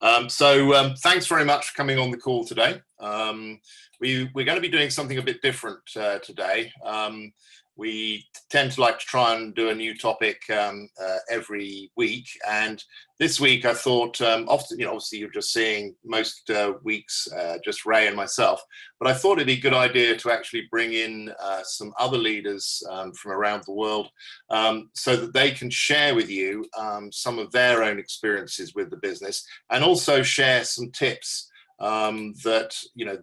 Thanks very much for coming on the call today. We're going to be doing something a bit different today. We tend to like to try and do a new topic every week, and this week I thought, often, obviously you're just seeing most weeks just Ray and myself, but I thought it'd be a good idea to actually bring in some other leaders from around the world, so that they can share with you some of their own experiences with the business, and also share some tips that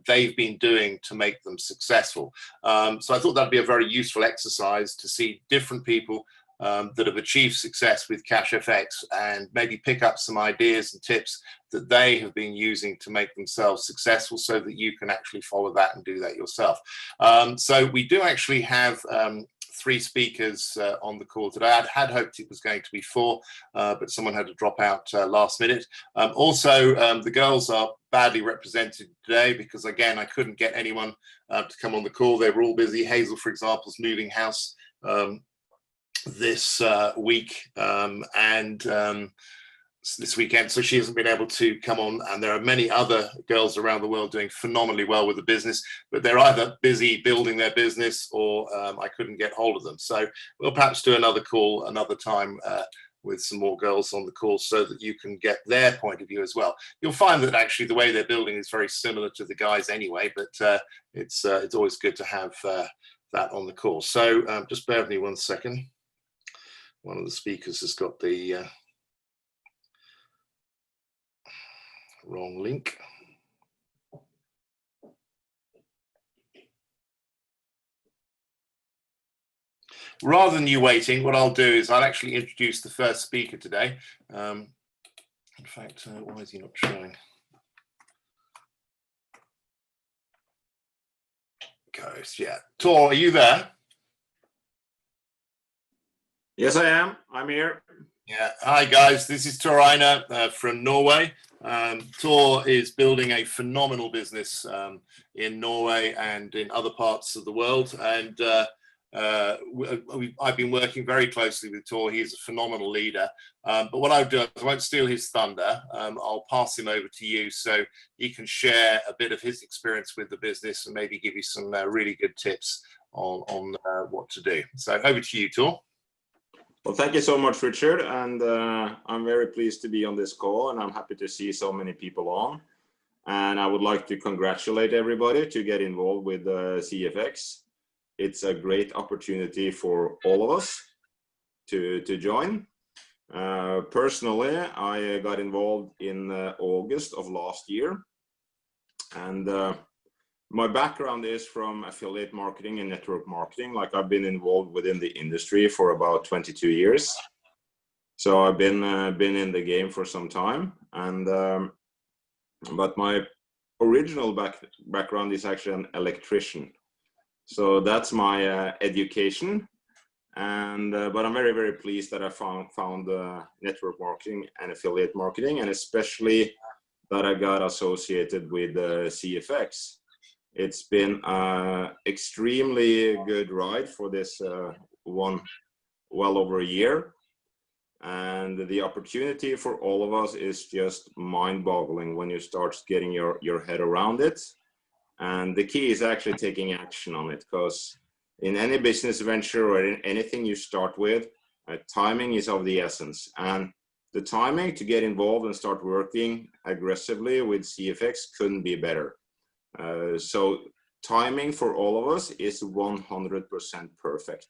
they've been doing to make them successful. So I thought that'd be a very useful exercise to see different people that have achieved success with CashFX, and maybe pick up some ideas and tips that they have been using to make themselves successful, so that you can actually follow that and do that yourself. So we do actually have 3 speakers on the call today. I had hoped it was going to be 4, but someone had to drop out last minute. Also, the girls are badly represented today because, again, I couldn't get anyone to come on the call. They were all busy. Hazel, for example, is moving house this week and this weekend, so she hasn't been able to come on, and there are many other girls around the world doing phenomenally well with the business, but they're either busy building their business or I couldn't get hold of them. So we'll perhaps do another call another time with some more girls on the call, so that you can get their point of view as well. You'll find that actually the way they're building is very similar to the guys anyway, but it's always good to have that on the call. So just bear with me 1 second. One of the speakers has got the wrong link. Rather than you waiting, what I'll do is I'll actually introduce the first speaker today. In fact, why is he not showing? Goes, yeah. Tor, are you there? Yes, I am. I'm here. Yeah. Hi, guys. This is Tor Einar from Norway. Tor is building a phenomenal business in Norway and in other parts of the world. And I've been working very closely with Tor. He's a phenomenal leader. But what I'll do is I won't steal his thunder. I'll pass him over to you so he can share a bit of his experience with the business and maybe give you some really good tips on what to do. So over to you, Tor. Well, thank you so much, Richard, and I'm very pleased to be on this call, and I'm happy to see so many people on. And I would like to congratulate everybody to get involved with CFX. It's a great opportunity for all of us to join. Personally, I got involved in August of last year, and my background is from affiliate marketing and network marketing. Like, I've been involved within the industry for about 22 years. So I've been in the game for some time. And but my original background is actually an electrician. So that's my education. And but I'm very, very pleased that I found network marketing and affiliate marketing, and especially that I got associated with CFX. It's been an extremely good ride for this well over a year, and the opportunity for all of us is just mind-boggling when you start getting your head around it. And the key is actually taking action on it, because in any business venture or in anything you start with, timing is of the essence. And the timing to get involved and start working aggressively with CFX couldn't be better. So timing for all of us is 100% perfect,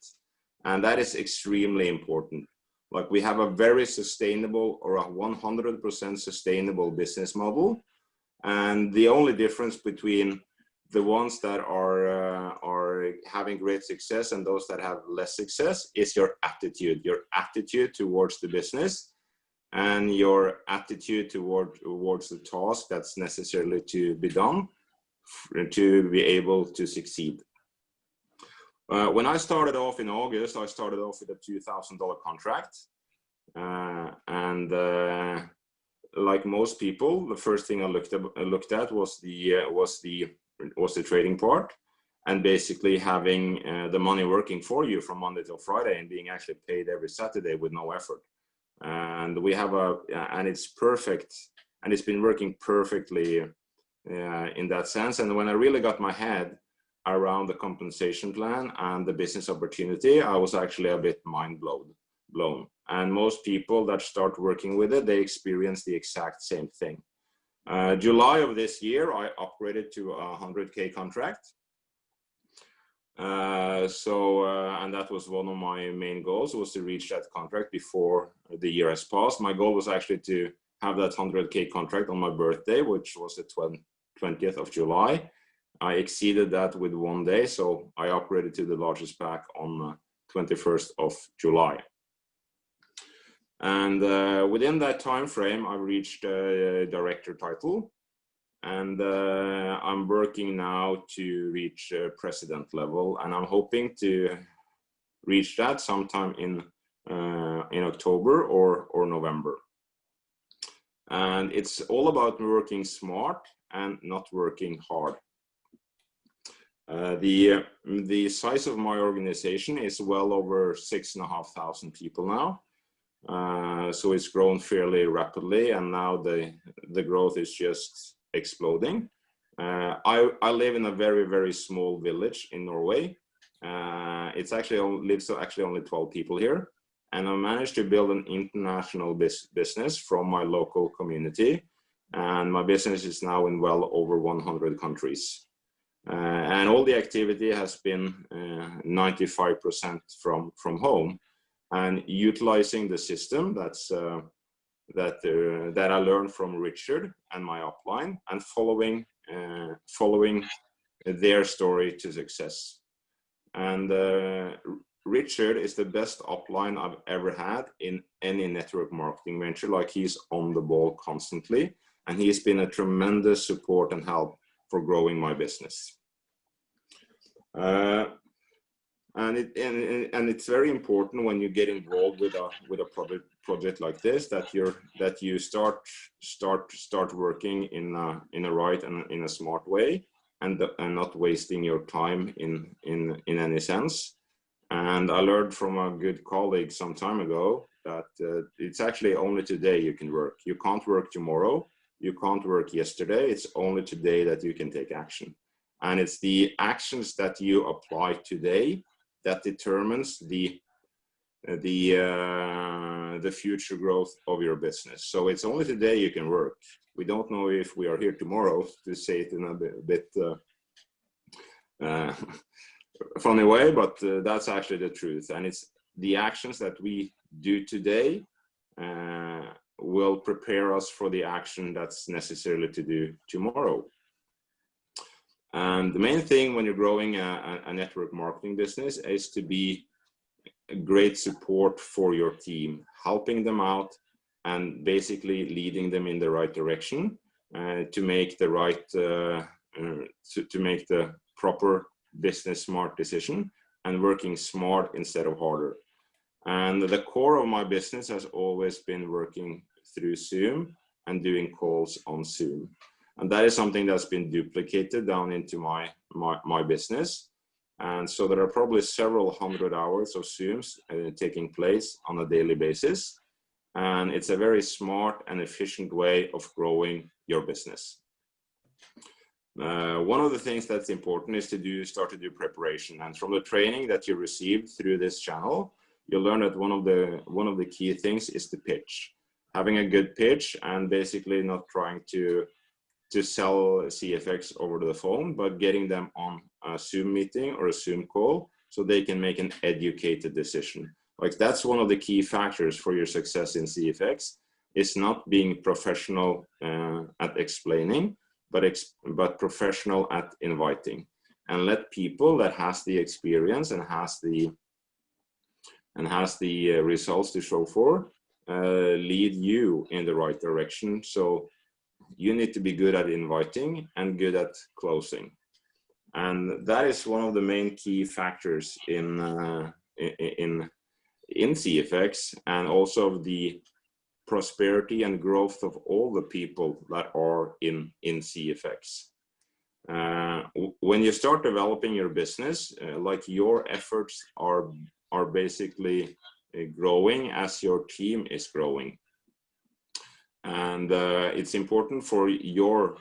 and that is extremely important. Like, we have a very sustainable, or a 100% sustainable business model, and the only difference between the ones that are having great success and those that have less success is your attitude towards the business, and your attitude towards the task that's necessarily to be done to be able to succeed. When I started off in August, I started off with a $2,000 contract, and like most people, the first thing I looked at was the trading part, and basically having the money working for you from Monday till Friday and being actually paid every Saturday with no effort. And we have and it's perfect and it's been working perfectly in that sense. And when I really got my head around the compensation plan and the business opportunity, I was actually a bit mind blown. And most people that start working with it, they experience the exact same thing. July of this year, I upgraded to a 100K contract. And that was one of my main goals, was to reach that contract before the year has passed. My goal was actually to have that 100K contract on my birthday, which was the 20th of July. I exceeded that with 1 day, so I upgraded to the largest pack on 21st of July. And within that time frame, I reached a director title, and I'm working now to reach president level, and I'm hoping to reach that sometime in October or November. And it's all about working smart and not working hard. The size of my organization is well over 6,500 people now. So it's grown fairly rapidly, and now the growth is just exploding. I live in a very, very small village in Norway. It's actually lives actually only 12 people here, and I managed to build an international business from my local community, and my business is now in well over 100 countries. And all the activity has been 95% from home, and utilizing the system that I learned from Richard and my upline, and following their story to success. And Richard is the best upline I've ever had in any network marketing venture. Like, he's on the ball constantly, and he's been a tremendous support and help for growing my business. And it's very important when you get involved with a project like this that you start working in a right and in a smart way, and not wasting your time in any sense. And I learned from a good colleague some time ago that it's actually only today you can work. You can't work tomorrow. You can't work yesterday. It's only today that you can take action. And it's the actions that you apply today that determines the future growth of your business. So it's only today you can work. We don't know if we are here tomorrow, to say it in a bit funny way, but that's actually the truth. And it's the actions that we do today will prepare us for the action that's necessarily to do tomorrow. And the main thing when you're growing a network marketing business is to be a great support for your team, helping them out and basically leading them in the right direction to make the right, to make the proper business smart decision, and working smart instead of harder. And the core of my business has always been working through Zoom and doing calls on Zoom. And that is something that's been duplicated down into my business. And so there are probably several hundred hours of Zooms taking place on a daily basis. And it's a very smart and efficient way of growing your business. One of the things that's important is to start to do preparation. And from the training that you received through this channel, you'll learn that one of the key things is the pitch. Having a good pitch, and basically not trying to sell CFX over the phone, but getting them on a Zoom meeting or a Zoom call so they can make an educated decision. Like, that's one of the key factors for your success in CFX, is not being professional at explaining, but professional at inviting, and let people that has the experience and has the results to show for lead you in the right direction. So you need to be good at inviting and good at closing. And that is one of the main key factors in CFX, and also the prosperity and growth of all the people that are in CFX. When you start developing your business, like, your efforts are basically growing as your team is growing. And it's important for your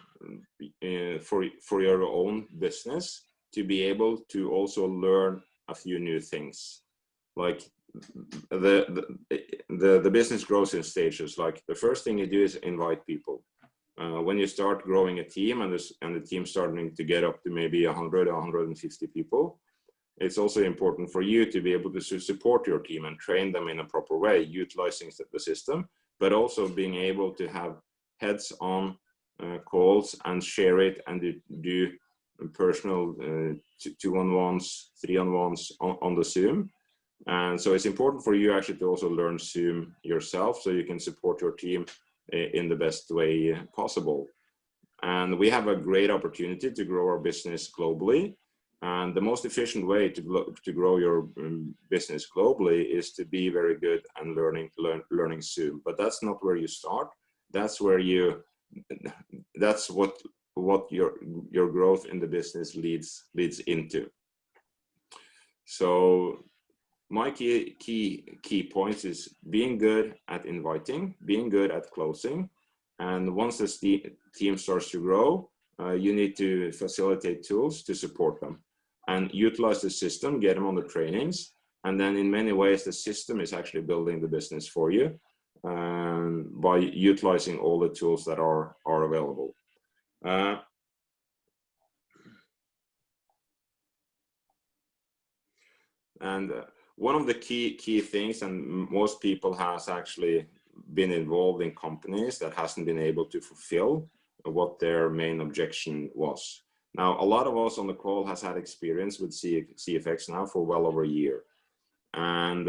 own business to be able to also learn a few new things. Like the business grows in stages. Like the first thing you do is invite people. When you start growing a team and the team starting to get up to maybe 100 or 150 people, it's also important for you to be able to support your team and train them in a proper way, utilizing the system, but also being able to have heads-on calls and share it and do personal 2-on-1s, 3-on-1s on the Zoom. And so it's important for you actually to also learn Zoom yourself so you can support your team in the best way possible. And we have a great opportunity to grow our business globally. And the most efficient way to grow your business globally is to be very good and learning Zoom. But that's not where you start. That's where that's what your growth in the business leads into. So my key points is being good at inviting, being good at closing, and once the team starts to grow, you need to facilitate tools to support them and utilize the system, get them on the trainings, and then in many ways the system is actually building the business for you by utilizing all the tools that are available. One of the key things, and most people has actually been involved in companies that hasn't been able to fulfill what their main objection was. Now, a lot of us on the call has had experience with CFX now for well over a year. And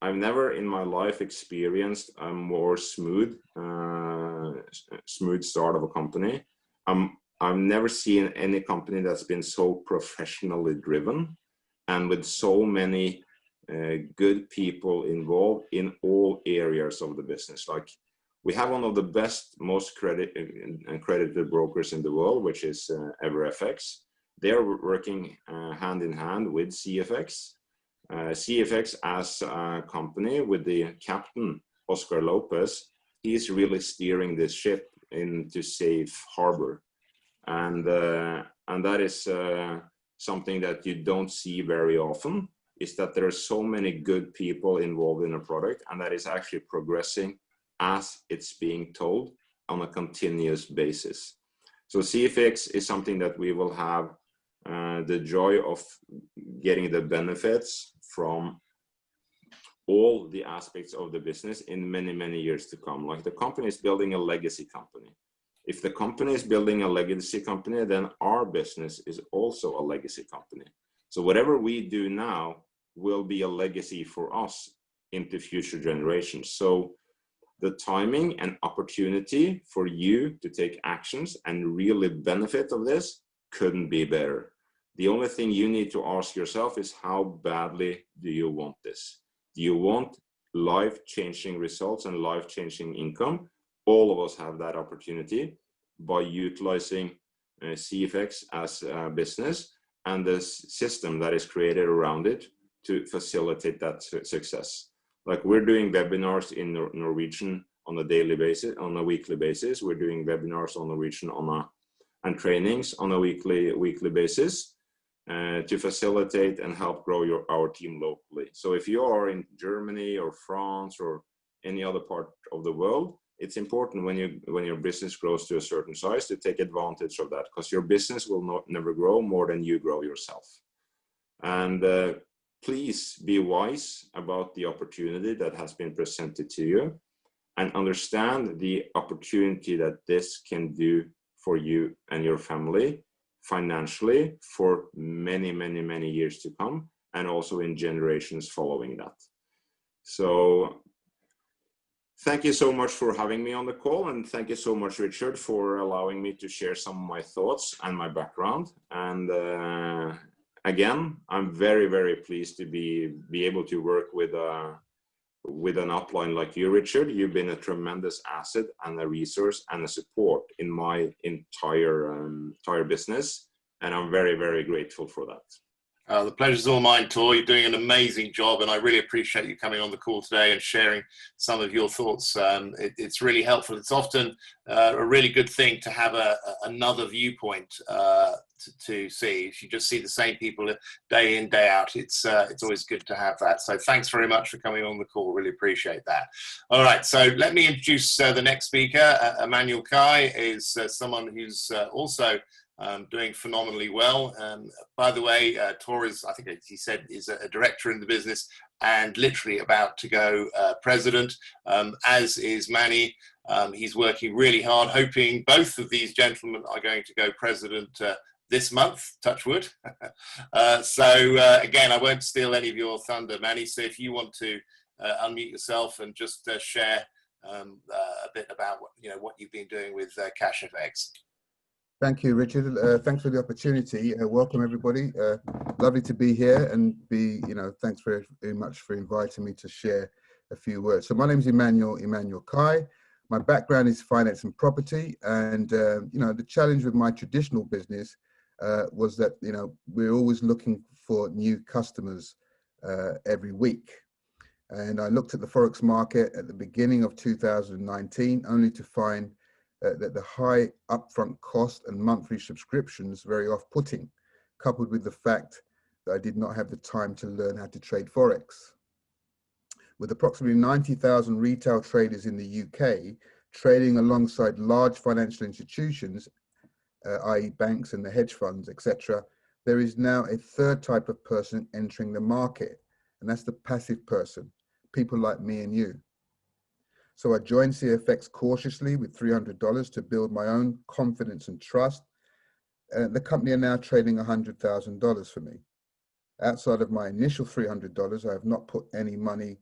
I've never in my life experienced a more smooth start of a company. I've never seen any company that's been so professionally driven and with so many good people involved in all areas of the business. Like, we have one of the best, most accredited brokers in the world, which is EverFX. They're working hand in hand with CFX. CFX as a company with the captain, Oscar Lopez, he's really steering this ship into safe harbor. And that is something that you don't see very often, is that there are so many good people involved in a product, and that is actually progressing as it's being told on a continuous basis. So CFX is something that we will have the joy of getting the benefits from all the aspects of the business in many years to come. Like, the company is building a legacy company. If the company is building a legacy company, then our business is also a legacy company. So whatever we do now will be a legacy for us into future generations. So the timing and opportunity for you to take actions and really benefit of this couldn't be better. The only thing you need to ask yourself is, how badly do you want this? Do you want life-changing results and life-changing income? All of us have that opportunity by utilizing CFX as a business and the system that is created around it to facilitate that success. Like, we're doing webinars in Norwegian on a daily basis, on a weekly basis. We're doing webinars on Norwegian and trainings on a weekly basis to facilitate and help grow our team locally. So if you are in Germany or France or any other part of the world, it's important when your business grows to a certain size to take advantage of that, because your business will never grow more than you grow yourself. And please be wise about the opportunity that has been presented to you, and understand the opportunity that this can do for you and your family financially for many years to come, and also in generations following that. So thank you so much for having me on the call, and thank you so much, Richard, for allowing me to share some of my thoughts and my background. And again, I'm very pleased to be able to work with an upline like you, Richard. You've been a tremendous asset and a resource and a support in my entire business, and I'm very grateful for that. The pleasure's all mine, Tor. You're doing an amazing job, and I really appreciate you coming on the call today and sharing some of your thoughts. It's really helpful. It's often a really good thing to have another viewpoint to see. If you just see the same people day in, day out, it's always good to have that. So thanks very much for coming on the call. Really appreciate that. All right, so let me introduce the next speaker. Emmanuel Kai is someone who's also doing phenomenally well. By the way, Tor is, I think he said, is a director in the business and literally about to go president, as is Manny. He's working really hard, hoping both of these gentlemen are going to go president this month, touch wood. Again, I won't steal any of your thunder, Manny, so if you want to unmute yourself and just share a bit about what you've been doing with CashFX. Thank you, Richard. Thanks for the opportunity. Welcome, everybody. Lovely to be here and thanks very, very much for inviting me to share a few words. So my name is Emmanuel Kai. My background is finance and property. And, the challenge with my traditional business was that, we're always looking for new customers every week. And I looked at the Forex market at the beginning of 2019, only to find that the high upfront cost and monthly subscriptions very off-putting, coupled with the fact that I did not have the time to learn how to trade Forex. With approximately 90,000 retail traders in the UK, trading alongside large financial institutions, i.e. banks and the hedge funds, etc., there is now a third type of person entering the market, and that's the passive person, people like me and you. So I joined CFX cautiously with $300 to build my own confidence and trust. The company are now trading $100,000 for me. Outside of my initial $300, I have not put any money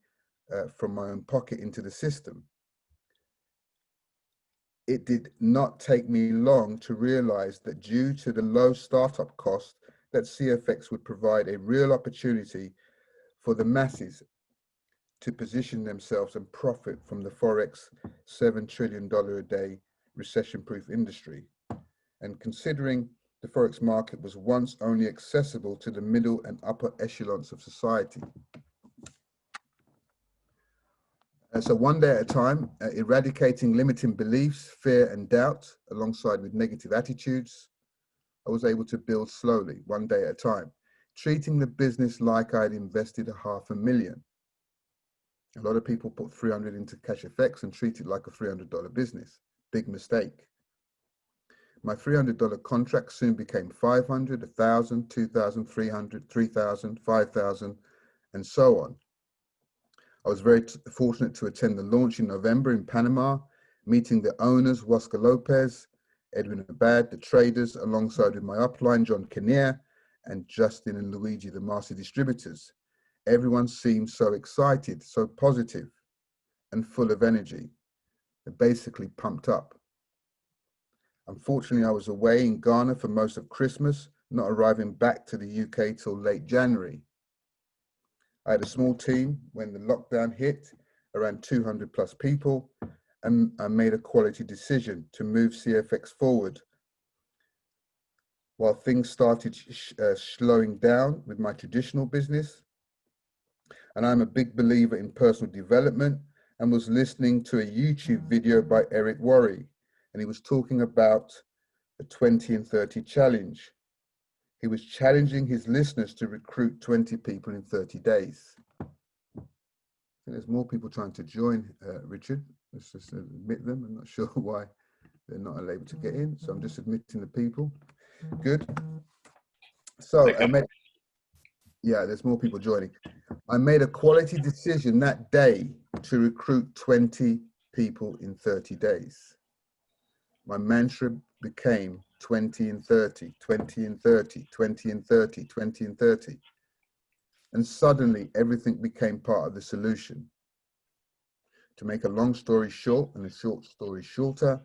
from my own pocket into the system. It did not take me long to realize that due to the low startup cost, that CFX would provide a real opportunity for the masses to position themselves and profit from the Forex $7 trillion a day recession-proof industry. And considering the Forex market was once only accessible to the middle and upper echelons of society. So one day at a time, eradicating limiting beliefs, fear and doubt, alongside with negative attitudes, I was able to build slowly, one day at a time, treating the business like I'd invested $500,000. A lot of people put 300 into CashFX and treat it like a $300 business. Big mistake. My $300 contract soon became 500, 1,000, 2,000, 300, 3,000, 5,000, and so on. I was very fortunate to attend the launch in November in Panama, meeting the owners, Huasca Lopez, Edwin Abad, the traders, alongside with my upline, John Kinnear, and Justin and Luigi, the master distributors. Everyone seemed so excited, so positive, and full of energy. They're basically pumped up. Unfortunately, I was away in Ghana for most of Christmas, not arriving back to the UK till late January. I had a small team when the lockdown hit, around 200 plus people, and I made a quality decision to move CFX forward. While things started slowing down with my traditional business, and I'm a big believer in personal development, and was listening to a YouTube video by Eric Worre, and he was talking about the 20 and 30 challenge. He was challenging his listeners to recruit 20 people in 30 days. I think there's more people trying to join, Richard. Let's just admit them. I'm not sure why they're not able to get in, so I'm just admitting the people. Good. So there's more people joining. I made a quality decision that day to recruit 20 people in 30 days. My mantra became 20 and 30, 20 and 30, 20 and 30, 20 and 30. And suddenly everything became part of the solution. To make a long story short and a short story shorter,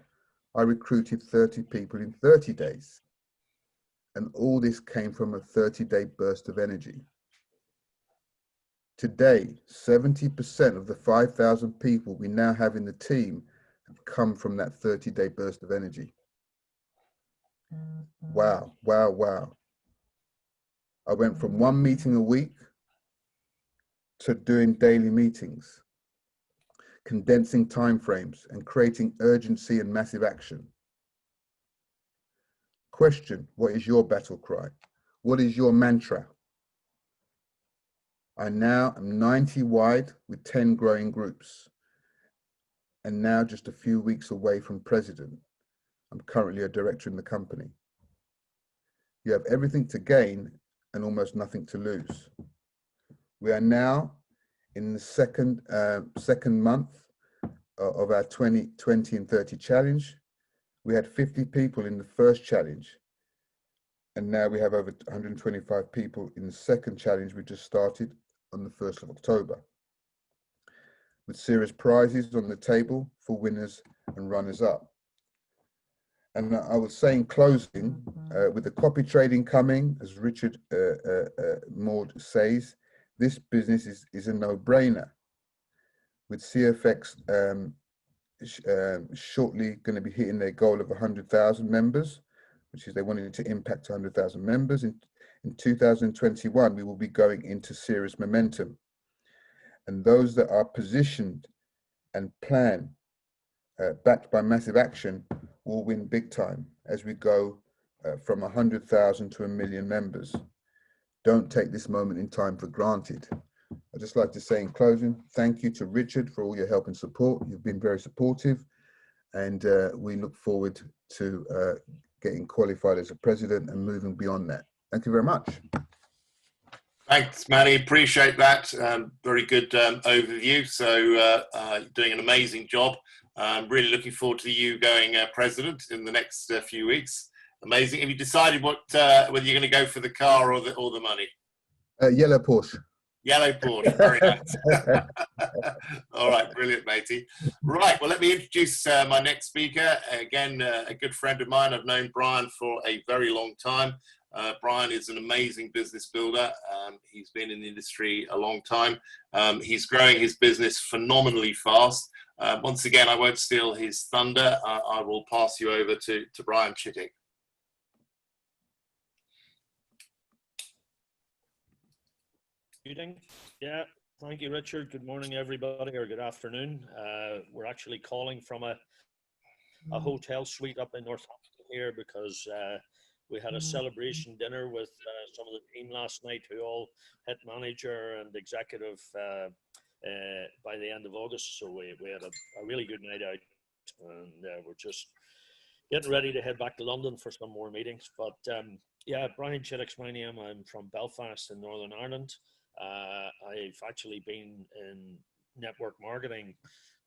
I recruited 30 people in 30 days. And all this came from a 30-day burst of energy. Today, 70% of the 5,000 people we now have in the team have come from that 30-day burst of energy. Wow, wow, wow. I went from 1 meeting a week to doing daily meetings, condensing timeframes and creating urgency and massive action. Question, what is your battle cry? What is your mantra? I now am 90 wide with 10 growing groups, and now just a few weeks away from president. I'm currently a director in the company. You have everything to gain and almost nothing to lose. We are now in the second month of our 20 and 30 challenge. We had 50 people in the first challenge, and now we have over 125 people in the second challenge we just started on the 1st of October, with serious prizes on the table for winners and runners up. And I would say in closing, with the copy trading coming, as Richard Maud says, this business is a no-brainer. With CFX shortly going to be hitting their goal of 100,000 members, which is they wanted to impact 100,000 members. In 2021, we will be going into serious momentum. And those that are positioned and plan, backed by massive action, will win big time as we go from 100,000 to 1 million members. Don't take this moment in time for granted. I'd just like to say in closing, thank you to Richard for all your help and support. You've been very supportive, and we look forward to getting qualified as a president and moving beyond that. Thank you very much. Thanks, Manny. Appreciate that. Very good overview. So you're doing an amazing job. Really looking forward to you going president in the next few weeks. Amazing. Have you decided whether you're going to go for the car or the money? Yellow Porsche. Yellow Porsche. Very nice. All right, brilliant, matey. Right, well, let me introduce my next speaker. Again, a good friend of mine. I've known Brian for a very long time. Brian is an amazing business builder. He's been in the industry a long time. He's growing his business phenomenally fast. Once again, I won't steal his thunder. I will pass you over to Brian Chittick. Yeah, thank you, Richard. Good morning, everybody, or good afternoon. We're actually calling from a hotel suite up in Northampton here because we had a celebration dinner with some of the team last night who all hit manager and executive by the end of August. So we had a really good night out, and we're just getting ready to head back to London for some more meetings. But yeah, Brian Chittick's my name. I'm from Belfast in Northern Ireland. I've actually been in network marketing.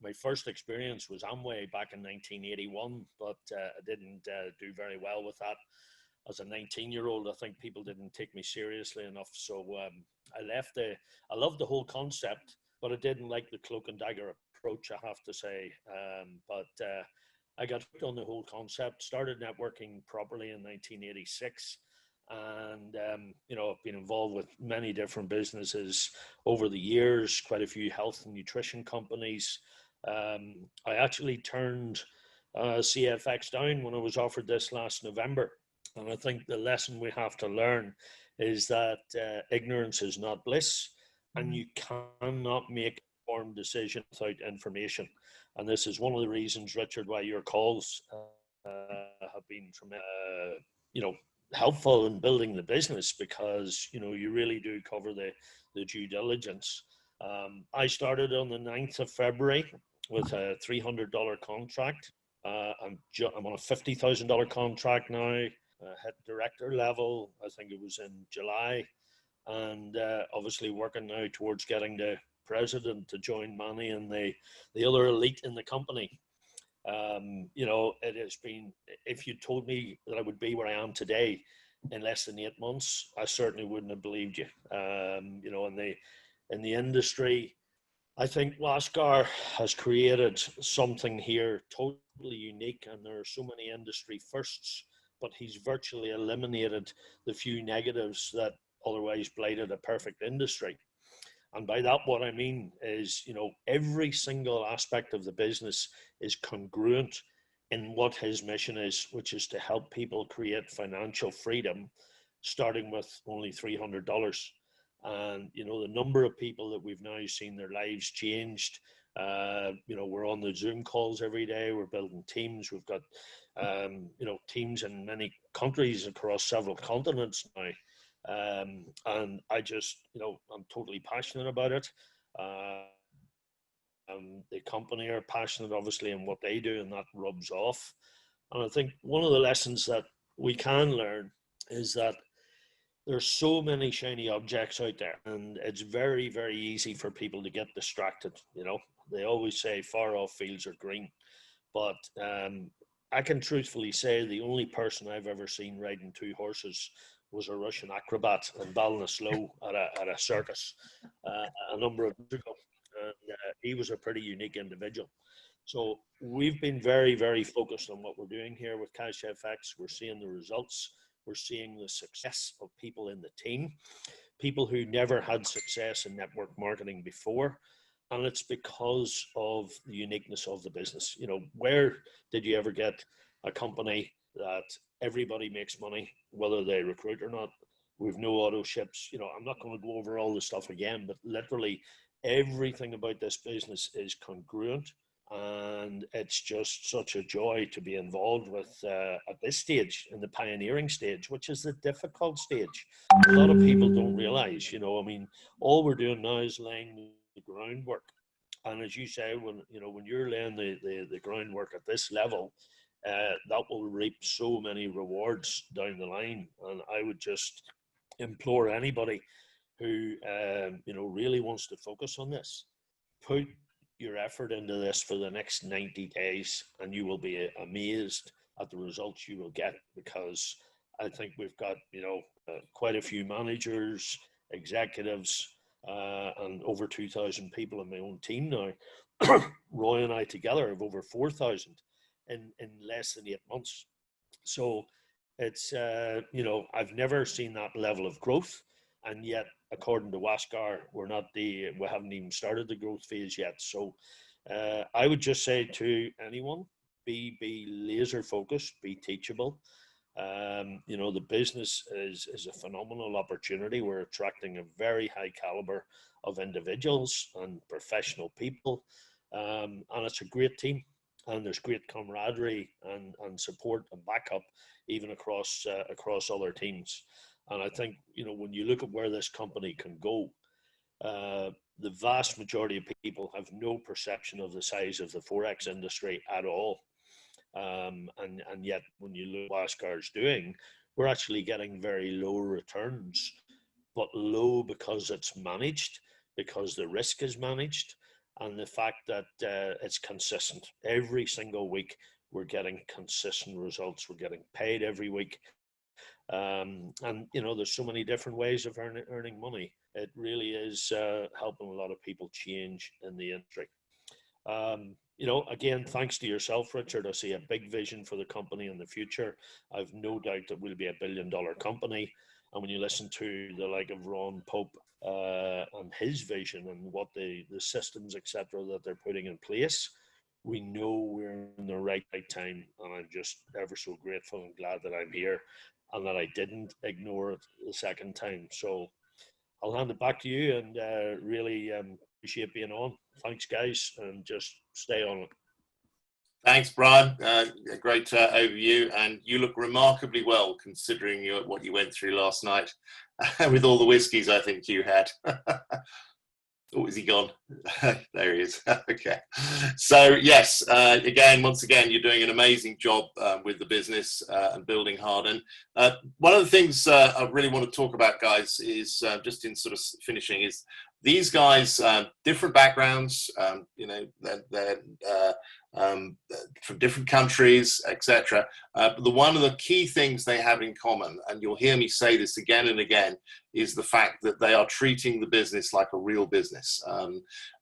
My first experience was Amway back in 1981, but I didn't do very well with that. As a 19-year-old, I think people didn't take me seriously enough. So I left. I loved the whole concept, but I didn't like the cloak and dagger approach, I have to say. But I got hooked on the whole concept, started networking properly in 1986. And, you know, I've been involved with many different businesses over the years, quite a few health and nutrition companies. I actually turned CFX down when I was offered this last November. And I think the lesson we have to learn is that ignorance is not bliss, and you cannot make an informed decision without information. And this is one of the reasons, Richard, why your calls have been you know, helpful in building the business, because you know you really do cover the due diligence. I started on the 9th of February with a $300 contract. I'm on a $50,000 contract now. Hit director level, I think it was in July, and obviously working now towards getting the president to join Manny and the other elite in the company. You know, it has been, if you told me that I would be where I am today in less than 8 months, I certainly wouldn't have believed you. You know, in the industry, I think Lascar has created something here totally unique, and there are so many industry firsts, but he's virtually eliminated the few negatives that otherwise blighted a perfect industry. And by that, what I mean is, you know, every single aspect of the business is congruent in what his mission is, which is to help people create financial freedom starting with only $300. And, you know, the number of people that we've now seen their lives changed. You know, we're on the Zoom calls every day. We're building teams. We've got, you know, teams in many countries across several continents now. And I just, you know, I'm totally passionate about it. The company are passionate, obviously, in what they do, and that rubs off. And I think one of the lessons that we can learn is that there's so many shiny objects out there, and it's very, very easy for people to get distracted. You know, they always say far off fields are green, but I can truthfully say the only person I've ever seen riding 2 horses was a Russian acrobat in Ballinasloe at a circus a number of years ago. And he was a pretty unique individual. So we've been very, very focused on what we're doing here with CashFX. We're seeing the results. We're seeing the success of people in the team, people who never had success in network marketing before. And it's because of the uniqueness of the business. You know, where did you ever get a company that everybody makes money, whether they recruit or not? We've no auto ships. You know, I'm not going to go over all the stuff again, but literally everything about this business is congruent. And it's just such a joy to be involved with at this stage, in the pioneering stage, which is the difficult stage. A lot of people don't realize, you know, I mean, all we're doing now is laying the groundwork. And as you say, when you're laying the groundwork at this level, that will reap so many rewards down the line. And I would just implore anybody who really wants to focus on this, put your effort into this for the next 90 days, and you will be amazed at the results you will get, because I think we've got, quite a few managers, executives, and over 2,000 people in my own team now. Roy and I together have over 4,000 in less than 8 months. So it's, I've never seen that level of growth. And yet, according to Waskar, we haven't even started the growth phase yet. So I would just say to anyone, be laser focused, be teachable. The business is a phenomenal opportunity. We're attracting a very high caliber of individuals and professional people. And it's a great team, and there's great camaraderie and support and backup even across other teams. And I think, when you look at where this company can go, the vast majority of people have no perception of the size of the Forex industry at all. And yet, when you look at what Waskar's doing, we're actually getting very low returns, but low because it's managed, because the risk is managed, and the fact that it's consistent. Every single week, we're getting consistent results. We're getting paid every week. And there's so many different ways of earning money. It really is helping a lot of people change in the industry. Again, thanks to yourself, Richard. I see a big vision for the company in the future. I've no doubt that we'll be $1 billion company. And when you listen to the like of Ron Pope and his vision and what the systems, etc., that they're putting in place, we know we're in the right time. And I'm just ever so grateful and glad that I'm here, and that I didn't ignore it the second time. So I'll hand it back to you, and really appreciate being on. Thanks, guys, and just stay on it. Thanks, Brian. A great overview, and you look remarkably well considering what you went through last night with all the whiskies I think you had. Oh, is he gone? There he is. Okay. So yes, once again, you're doing an amazing job with the business and building hard. And one of the things I really want to talk about, guys, is just in sort of finishing, is these guys, different backgrounds, they're from different countries, etc. But one of the key things they have in common, and you'll hear me say this again and again, is the fact that they are treating the business like a real business.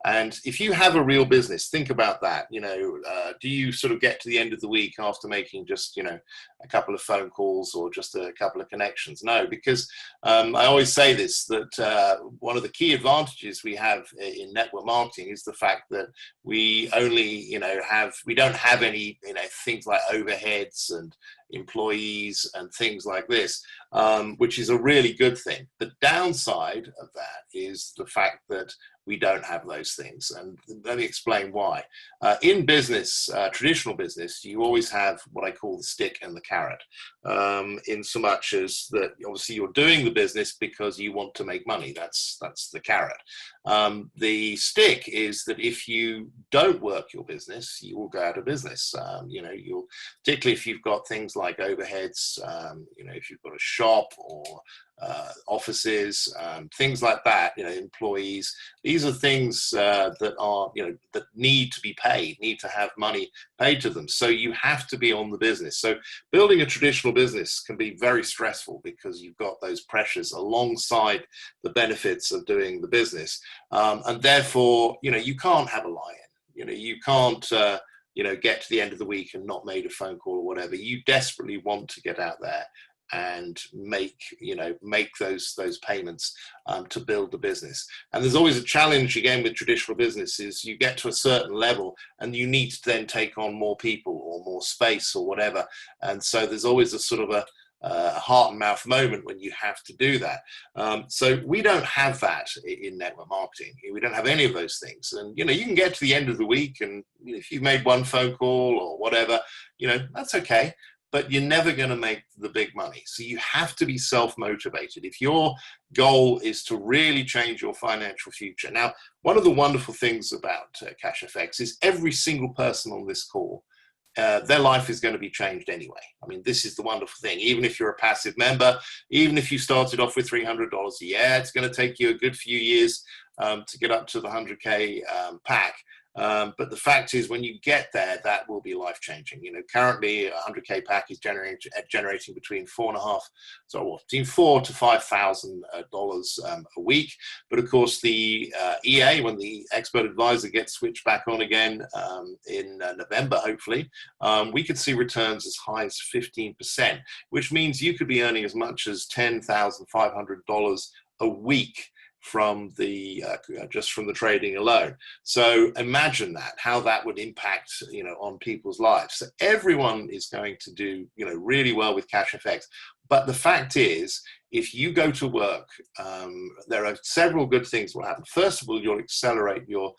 And if you have a real business, think about that. Do you sort of get to the end of the week after making just, a couple of phone calls or just a couple of connections? No, because I always say this, that one of the key advantages we have in network marketing is the fact that we only, we don't have any, things like overheads and employees and things like this, which is a really good thing. The downside of that is the fact that we don't have those things. And let me explain why. In business, traditional business, you always have what I call the stick and the carrot, in so much as that obviously you're doing the business because you want to make money. That's the carrot. The stick is that if you don't work your business, you will go out of business. You'll, particularly if you've got things like overheads, if you've got a shop or offices, things like that, employees. These are things that are, that need to be paid, need to have money paid to them. So you have to be on the business. So building a traditional business can be very stressful because you've got those pressures alongside the benefits of doing the business. And therefore, you can't have a lie-in. You can't, get to the end of the week and not made a phone call or whatever. You desperately want to get out there and make those payments to build the business. And there's always a challenge again with traditional businesses. You get to a certain level and you need to then take on more people or more space or whatever. And so there's always a sort of a heart and mouth moment when you have to do that. So we don't have that in network marketing. We don't have any of those things. And, you can get to the end of the week and if you've made one phone call or whatever, that's okay. But you're never going to make the big money. So you have to be self-motivated. If your goal is to really change your financial future. Now, one of the wonderful things about CashFX is every single person on this call, their life is going to be changed anyway. I mean, this is the wonderful thing. Even if you're a passive member, even if you started off with $300 a year, it's going to take you a good few years to get up to the 100K pack. But the fact is, when you get there, that will be life-changing. Currently, a 100K pack is generating between between $4,000 to $5,000 a week. But of course, the EA, when the expert advisor gets switched back on again in November, hopefully, we could see returns as high as 15%, which means you could be earning as much as $10,500 a week from the just from the trading alone. So imagine that, how that would impact on people's lives. So everyone is going to do really well with CashFX. But the fact is, if you go to work, there are several good things will happen. First of all, you'll accelerate your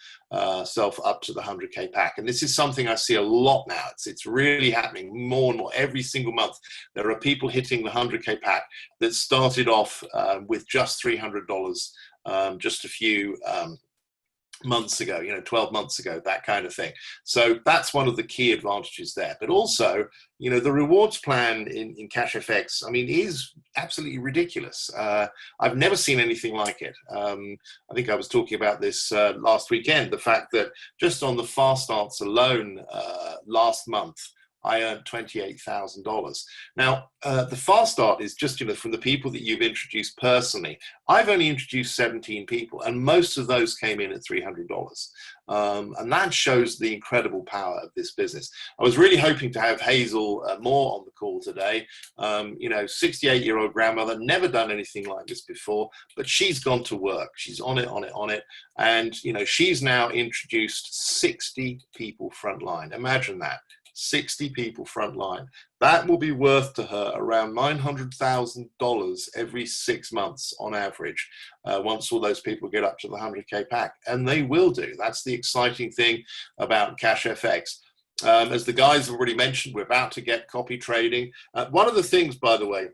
self up to the 100K pack. And this is something I see a lot now. It's really happening more and more. Every single month, there are people hitting the 100K pack that started off with just $300 just a few months ago, 12 months ago, that kind of thing. So that's one of the key advantages there. But also, the rewards plan in CashFX, I mean, is absolutely ridiculous. I've never seen anything like it. I think I was talking about this last weekend, the fact that just on the Fast Starts alone last month, I earned $28,000. Now, the Fast Start is just, from the people that you've introduced personally. I've only introduced 17 people, and most of those came in at $300. And that shows the incredible power of this business. I was really hoping to have Hazel Moore on the call today. 68-year-old grandmother, never done anything like this before, but she's gone to work. She's on it. And, she's now introduced 60 people frontline. Imagine that. 60 people frontline. That will be worth to her around $900,000 every 6 months on average, once all those people get up to the 100K pack. And they will do. That's the exciting thing about CashFX. As the guys have already mentioned, we're about to get copy trading. One of the things, by the way,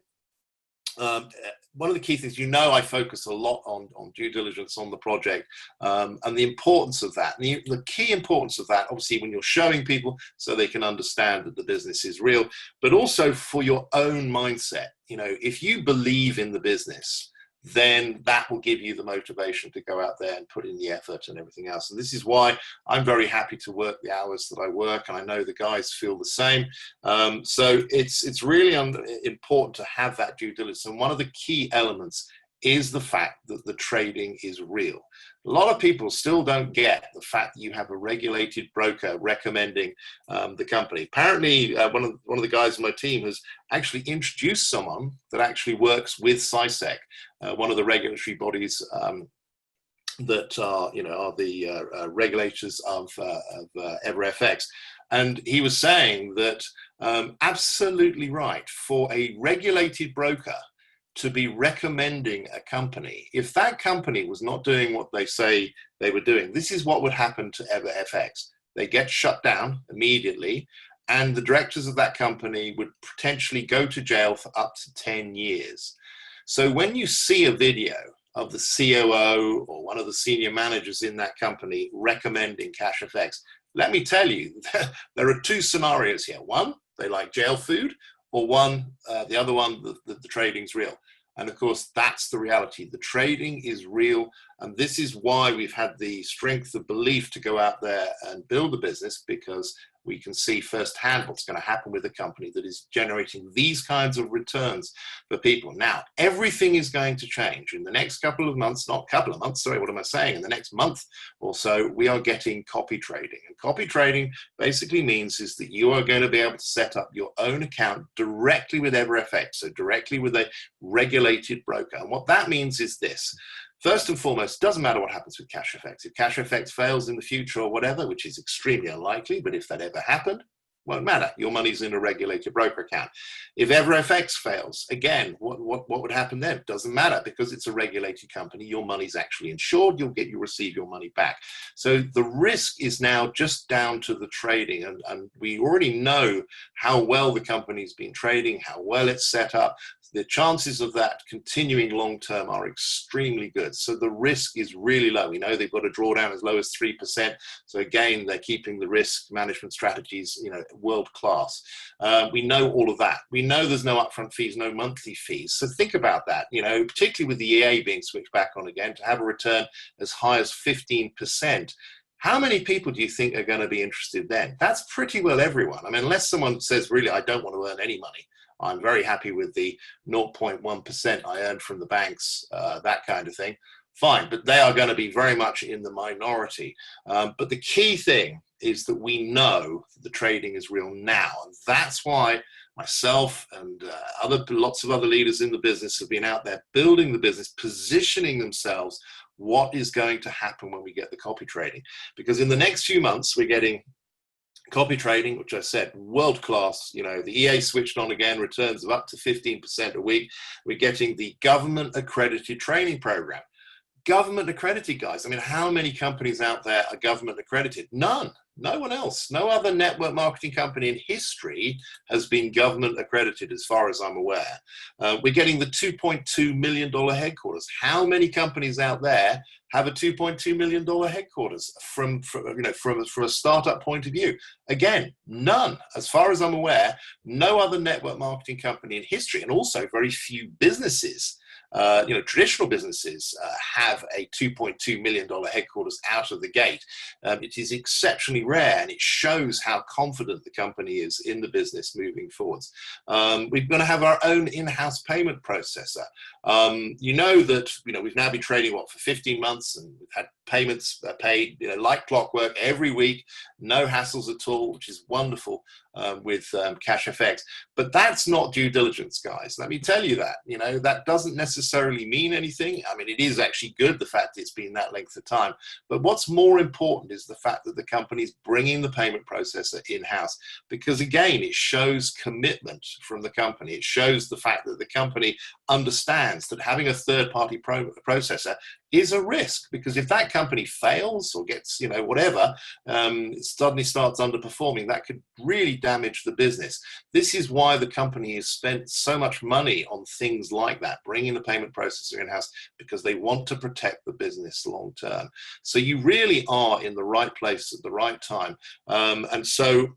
one of the key things, I focus a lot on due diligence on the project and the importance of that. And the key importance of that, obviously, when you're showing people so they can understand that the business is real, but also for your own mindset. If you believe in the business, then that will give you the motivation to go out there and put in the effort and everything else. And this is why I'm very happy to work the hours that I work, and I know the guys feel the same. So it's really important to have that due diligence. And one of the key elements is the fact that the trading is real. A lot of people still don't get the fact that you have a regulated broker recommending the company. Apparently, one of the guys on my team has actually introduced someone that actually works with CySEC, one of the regulatory bodies that are the regulators of EverFX. And he was saying that Absolutely right. For a regulated broker to be recommending a company, if that company was not doing what they say they were doing, this is what would happen to EverFX. They get shut down immediately, and the directors of that company would potentially go to jail for up to 10 years. So when you see a video of the COO or one of the senior managers in that company recommending CashFX, let me tell you, there are two scenarios here. One, they like jail food, or the other one, the trading's real. And of course, that's the reality. The trading is real. And this is why we've had the strength of belief to go out there and build a business, because we can see firsthand what's going to happen with a company that is generating these kinds of returns for people. Now, everything is going to change in the next couple of months, not couple of months, sorry, what am I saying? In the next month or so, we are getting copy trading. And copy trading basically means is that you are going to be able to set up your own account directly with EverFX, so directly with a regulated broker. And what that means is this. First and foremost, it doesn't matter what happens with CashFX. If CashFX fails in the future or whatever, which is extremely unlikely, but if that ever happened, won't matter. Your money's in a regulated broker account. If EverFX fails, again, what would happen then? Doesn't matter, because it's a regulated company. Your money's actually insured. You'll receive your money back. So the risk is now just down to the trading, and we already know how well the company's been trading, how well it's set up. The chances of that continuing long term are extremely good. So the risk is really low. We know they've got a drawdown as low as 3%. So again, they're keeping the risk management strategies, world class. We know all of that. We know there's no upfront fees, no monthly fees. So think about that, particularly with the EA being switched back on again, to have a return as high as 15%. How many people do you think are going to be interested then? That's pretty well everyone. I mean, unless someone says, really, I don't want to earn any money. I'm very happy with the 0.1% I earned from the banks, that kind of thing. Fine, but they are going to be very much in the minority. But the key thing is that we know that the trading is real now. And that's why myself and lots of other leaders in the business have been out there building the business, positioning themselves what is going to happen when we get the copy trading. Because in the next few months, we're getting copy trading, which I said, world class. The EA switched on again, returns of up to 15% a week. We're getting the government accredited training program. Government accredited, guys. I mean, how many companies out there are government accredited? None. No one else. No other network marketing company in history has been government accredited, as far as I'm aware. We're getting the $2.2 million headquarters. How many companies out there have a $2.2 million headquarters from a startup point of view? Again, none. As far as I'm aware, no other network marketing company in history, and also very few businesses, traditional businesses have a $2.2 million headquarters out of the gate. It is exceptionally rare, and it shows how confident the company is in the business moving forwards. We're going to have our own in-house payment processor. We've now been trading for 15 months, and we've had payments paid like clockwork every week, no hassles at all, which is wonderful with CashFX. But that's not due diligence, guys. Let me tell you that. That doesn't necessarily mean anything. I mean, it is actually good, the fact it's been that length of time. But what's more important is the fact that the company's bringing the payment processor in-house, because again, it shows commitment from the company. It shows the fact that the company understands that having a third-party processor is a risk, because if that company fails or gets, whatever, it suddenly starts underperforming, that could really damage the business. This is why the company has spent so much money on things like that, bringing the payment processor in-house, because they want to protect the business long term. So you really are in the right place at the right time. And so,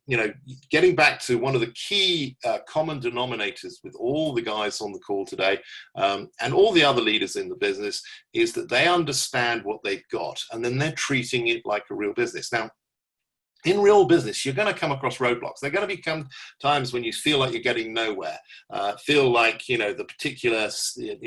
getting back to one of the key common denominators with all the guys on the call today, and all the other leaders in the business, is that they understand what they've got, and then they're treating it like a real business. Now, in real business, you're going to come across roadblocks. There are going to become times when you feel like you're getting nowhere, feel like, the particular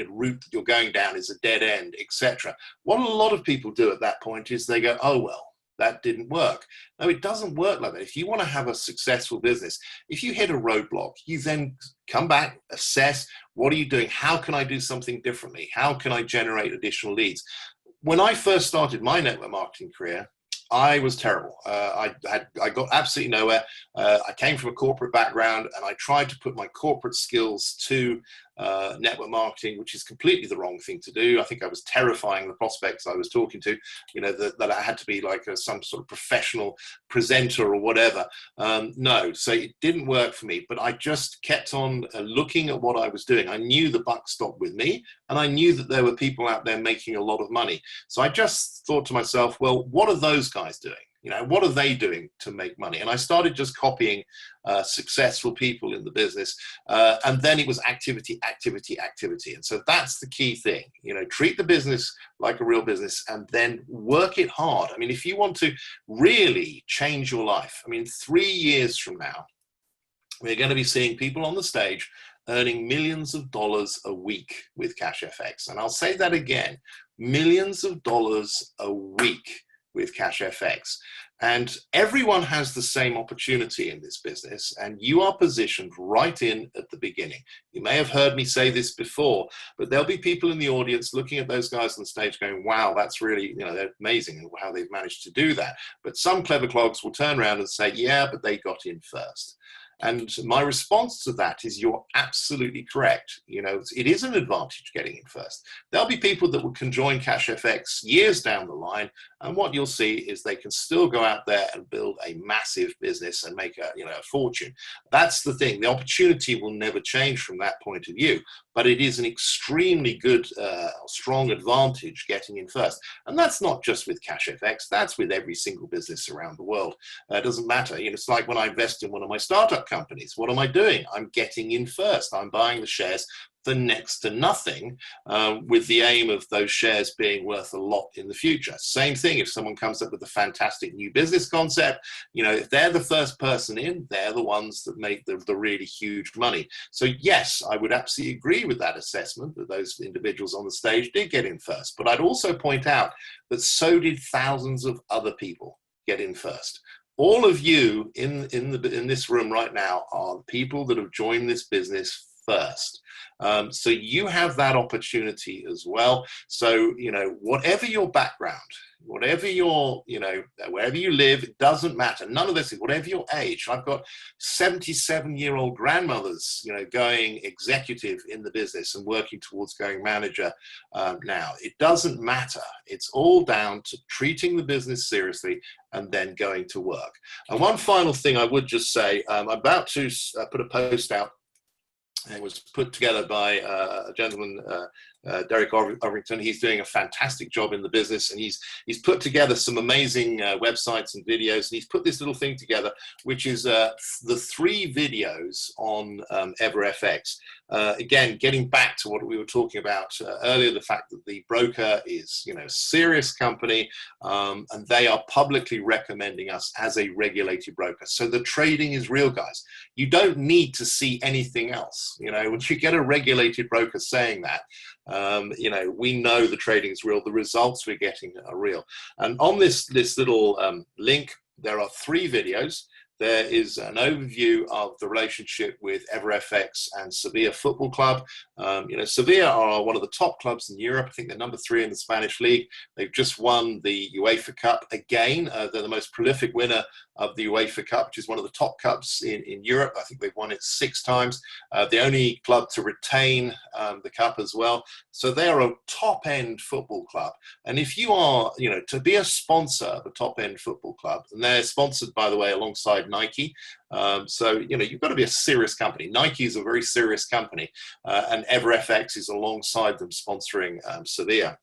route that you're going down is a dead end, etc. What a lot of people do at that point is they go, oh, well, that didn't work. No, it doesn't work like that. If you want to have a successful business, if you hit a roadblock, you then come back, assess, what are you doing? How can I do something differently? How can I generate additional leads? When I first started my network marketing career, I was terrible. I got absolutely nowhere. I came from a corporate background, and I tried to put my corporate skills to network marketing, which is completely the wrong thing to do. I think I was terrifying the prospects I was talking to, that I had to be like some sort of professional presenter or whatever. No, so it didn't work for me, but I just kept on looking at what I was doing. I knew the buck stopped with me, and I knew that there were people out there making a lot of money. So I just thought to myself, well, what are those guys doing? What are they doing to make money? And I started just copying successful people in the business. And then it was activity, activity, activity. And so that's the key thing, treat the business like a real business and then work it hard. I mean, if you want to really change your life, 3 years from now, we're going to be seeing people on the stage earning millions of dollars a week with CashFX. And I'll say that again, millions of dollars a week with CashFX. And everyone has the same opportunity in this business, and you are positioned right in at the beginning. You may have heard me say this before, but there'll be people in the audience looking at those guys on the stage going, wow, that's really, they're amazing how they've managed to do that. But some clever clogs will turn around and say, yeah, but they got in first. And my response to that is you're absolutely correct. It is an advantage getting in first. There'll be people that can join CashFX years down the line, and what you'll see is they can still go out there and build a massive business and make a fortune. That's the thing. The opportunity will never change from that point of view, but it is an extremely good, strong advantage getting in first. And that's not just with CashFX. That's with every single business around the world. It doesn't matter. It's like when I invest in one of my startup companies. What am I doing? I'm getting in first. I'm buying the shares for next to nothing, with the aim of those shares being worth a lot in the future. Same thing if someone comes up with a fantastic new business concept, if they're the first person in, they're the ones that make the really huge money. So yes, I would absolutely agree with that assessment that those individuals on the stage did get in first. But I'd also point out that so did thousands of other people get in first. All of you in this room right now are people that have joined this business first. So you have that opportunity as well. So, whatever your background, whatever your, wherever you live, it doesn't matter. None of this, whatever your age. I've got 77-year-old grandmothers, going executive in the business and working towards going manager now. It doesn't matter. It's all down to treating the business seriously and then going to work. And one final thing I would just say, I'm about to put a post out. It was put together by a gentleman, Derek Overington. He's doing a fantastic job in the business, and he's put together some amazing websites and videos. And he's put this little thing together, which is the 3 videos on EverFX. Again, getting back to what we were talking about earlier, the fact that the broker is, a serious company, and they are publicly recommending us as a regulated broker. So the trading is real, guys. You don't need to see anything else. When you get a regulated broker saying that, we know the trading is real. The results we're getting are real. And on this little link, there are 3 videos. There is an overview of the relationship with EverFX and Sevilla Football Club. Sevilla are one of the top clubs in Europe. I think they're number 3 in the Spanish league. They've just won the UEFA Cup again. They're the most prolific winner of the UEFA Cup, which is one of the top cups in Europe. I think they've won it 6 times. The only club to retain the cup as well. So they're a top-end football club. And if you are, to be a sponsor of a top-end football club, and they're sponsored, by the way, alongside Nike. So, you've got to be a serious company. Nike is a very serious company, and EverFX is alongside them sponsoring Sevilla.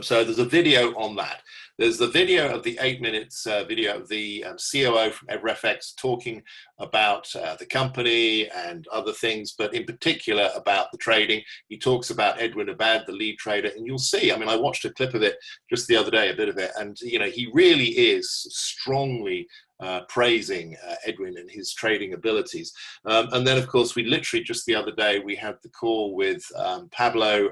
So there's a video on that. There's the video of the 8 minutes video of the COO from EverFX talking about the company and other things, but in particular about the trading. He talks about Edwin Abad, the lead trader, and you'll see, I watched a clip of it just the other day, a bit of it, and, he really is strongly praising Edwin and his trading abilities. And then, of course, we literally just the other day, we had the call with Pablo,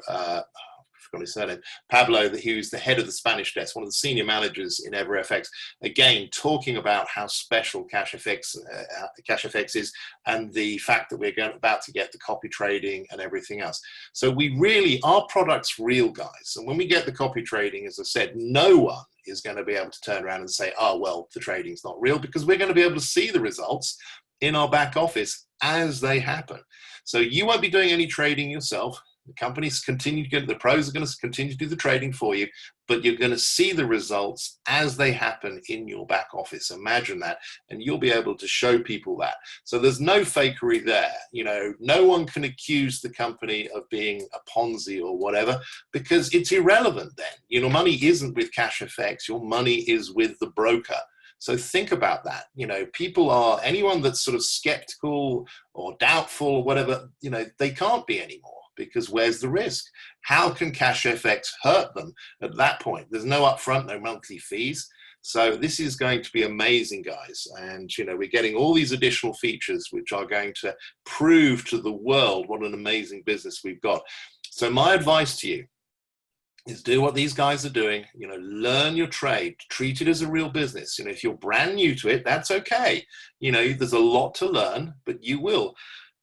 forgot his surname, Pablo, who's the head of the Spanish desk, one of the senior managers in EverFX, again, talking about how special CashFX is, and the fact that we're about to get the copy trading and everything else. So we really, our product's real, guys. And when we get the copy trading, as I said, no one is going to be able to turn around and say, oh, well, the trading's not real, because we're going to be able to see the results in our back office as they happen. So you won't be doing any trading yourself. The companies continue to get, the pros are going to continue to do the trading for you, but you're going to see the results as they happen in your back office. Imagine that, and you'll be able to show people that. So there's no fakery there. You know, no one can accuse the company of being a Ponzi or whatever, because it's irrelevant then. You know, money isn't with CashFX, your money is with the broker. So think about that. You know, people are, anyone that's sort of skeptical or doubtful or whatever, you know, they can't be anymore, because where's the risk? How can CashFX hurt them at that point? There's no upfront, no monthly fees. So this is going to be amazing, guys. And, you know, we're getting all these additional features which are going to prove to the world what an amazing business we've got. So my advice to you is do what these guys are doing. You know, learn your trade, treat it as a real business. You know, if you're brand new to it, that's okay. You know, there's a lot to learn, but you will.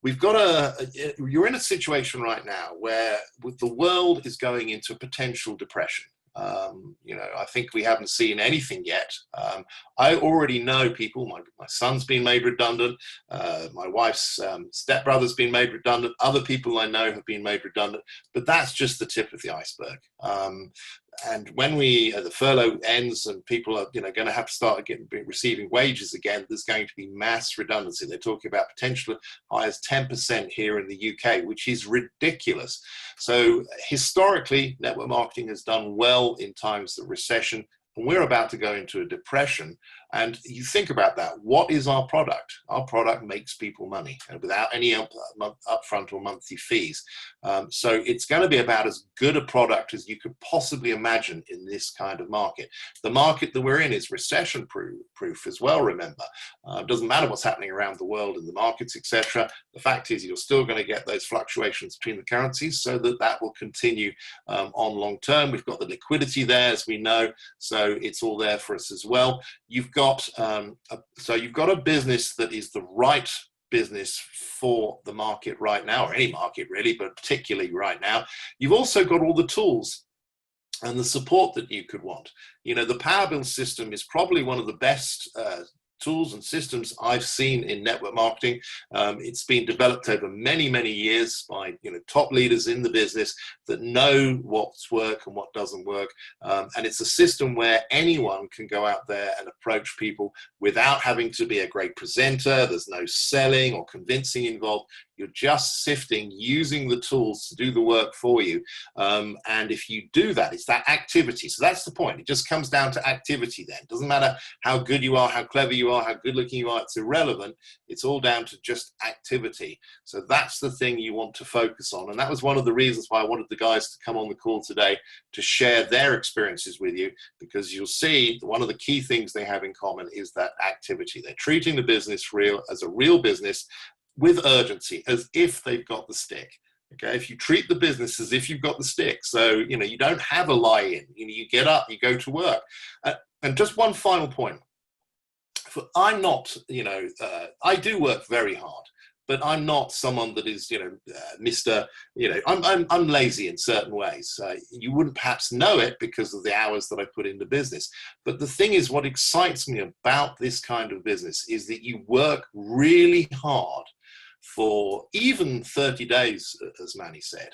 We've got you're in a situation right now where the world is going into a potential depression. You know, I think we haven't seen anything yet. I already know people, my son's been made redundant, my wife's stepbrother's been made redundant, other people I know have been made redundant, but that's just the tip of the iceberg. And when the furlough ends and people are, you know, going to have to start receiving wages again, there's going to be mass redundancy. They're talking about potentially high as 10% here in the UK, which is ridiculous. So historically, network marketing has done well in times of recession, and we're about to go into a depression. And you think about that. What is our product? Our product makes people money without any upfront or monthly fees. So it's going to be about as good a product as you could possibly imagine in this kind of market. The market that we're in is recession proof as well, remember. It doesn't matter what's happening around the world in the markets, etc. The fact is you're still going to get those fluctuations between the currencies, so that will continue on long term. We've got the liquidity there, as we know, so it's all there for us as well. You've got a business that is the right business for the market right now, or any market really, but particularly right now. You've also got all the tools and the support that you could want. You know, the PowerBuild system is probably one of the best tools and systems I've seen in network marketing. It's been developed over many, many years by, you know, top leaders in the business that know what's work and what doesn't work. And it's a system where anyone can go out there and approach people without having to be a great presenter. There's no selling or convincing involved. You're just sifting, using the tools to do the work for you. And if you do that, it's that activity. So that's the point. It just comes down to activity then. It doesn't matter how good you are, how clever you are, how good looking you are. It's irrelevant. It's all down to just activity. So that's the thing you want to focus on. And that was one of the reasons why I wanted the guys to come on the call today to share their experiences with you, because you'll see one of the key things they have in common is that activity. They're treating the business as a real business, with urgency, as if they've got the stick. Okay, if you treat the business as if you've got the stick, so you know you don't have a lie-in. You know, you get up, you go to work. And just one final point: I'm not, you know, I do work very hard, but I'm not someone that is, you know, Mr. You know, I'm lazy in certain ways. You wouldn't perhaps know it because of the hours that I put into business. But the thing is, what excites me about this kind of business is that you work really hard for even 30 days, as Manny said,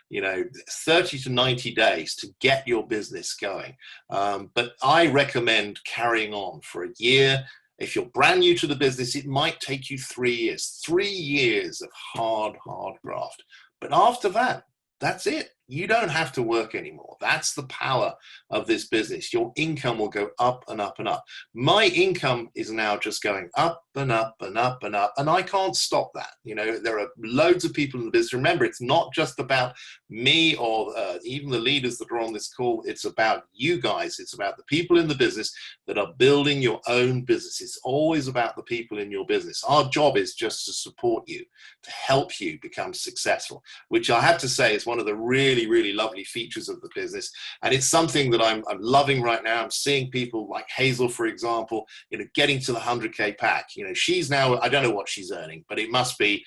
you know, 30 to 90 days to get your business going. But I recommend carrying on for a year. If you're brand new to the business, it might take you 3 years, 3 years of hard graft. But after that, that's it. You don't have to work anymore. That's the power of this business. Your income will go up and up and up. My income is now just going up and up and up and up. And I can't stop that. You know, there are loads of people in the business. Remember, it's not just about me or even the leaders that are on this call. It's about you guys. It's about the people in the business that are building your own business. It's always about the people in your business. Our job is just to support you, to help you become successful, which I have to say is one of the really, really lovely features of the business. And it's something that I'm loving right now. I'm seeing people like Hazel, for example, you know, getting to the 100K pack. You know, she's now, I don't know what she's earning, but it must be,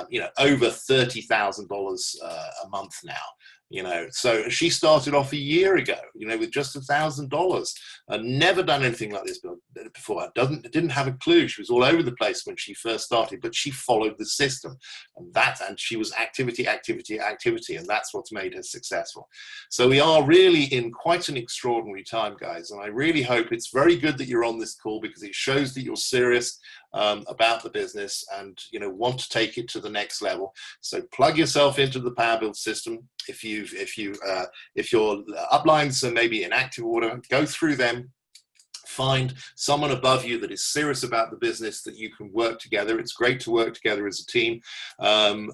you know, over $30,000 a month now. You know, so she started off a year ago, you know, with just $1,000. Never done anything like this before. Didn't have a clue. She was all over the place when she first started, but she followed the system, and she was activity, and that's what's made her successful. So we are really in quite an extraordinary time, guys, and I really hope it's very good that you're on this call, because it shows that you're serious about the business and, you know, want to take it to the next level. So plug yourself into the Power Build system. If your uplines are maybe in active order, go through them. Find someone above you that is serious about the business, that you can work together. It's great to work together as a team, and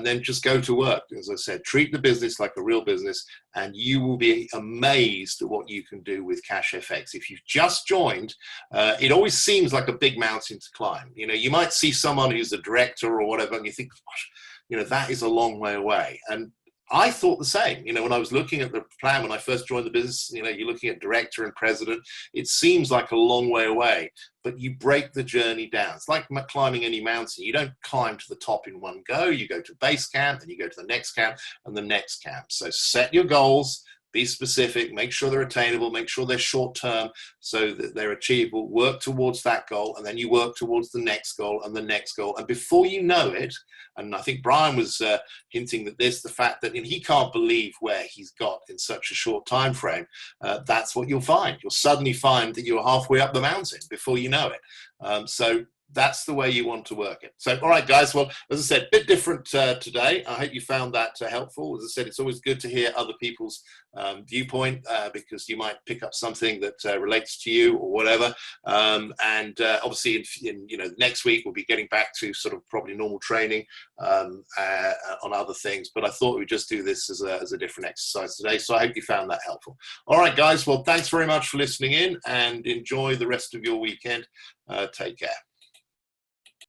then just go to work. As I said, treat the business like a real business, and you will be amazed at what you can do with CashFX. If you've just joined, it always seems like a big mountain to climb. You know, you might see someone who's a director or whatever, and you think, gosh, you know, that is a long way away. And I thought the same. You know, when I was looking at the plan, when I first joined the business, you know, you're looking at director and president, it seems like a long way away, but you break the journey down. It's like climbing any mountain. You don't climb to the top in one go. You go to base camp, and you go to the next camp and the next camp. So set your goals, be specific, make sure they're attainable, make sure they're short term so that they're achievable, work towards that goal, and then you work towards the next goal and the next goal. And before you know it, and I think Brian was hinting at this, the fact that he can't believe where he's got in such a short time frame, that's what you'll find. You'll suddenly find that you're halfway up the mountain before you know it. So that's the way you want to work it. So, all right, guys. Well, as I said, a bit different today. I hope you found that helpful. As I said, it's always good to hear other people's viewpoint, because you might pick up something that relates to you or whatever. Obviously, in next week we'll be getting back to sort of probably normal training on other things. But I thought we'd just do this as a different exercise today. So I hope you found that helpful. All right, guys. Well, thanks very much for listening in, and enjoy the rest of your weekend. Take care.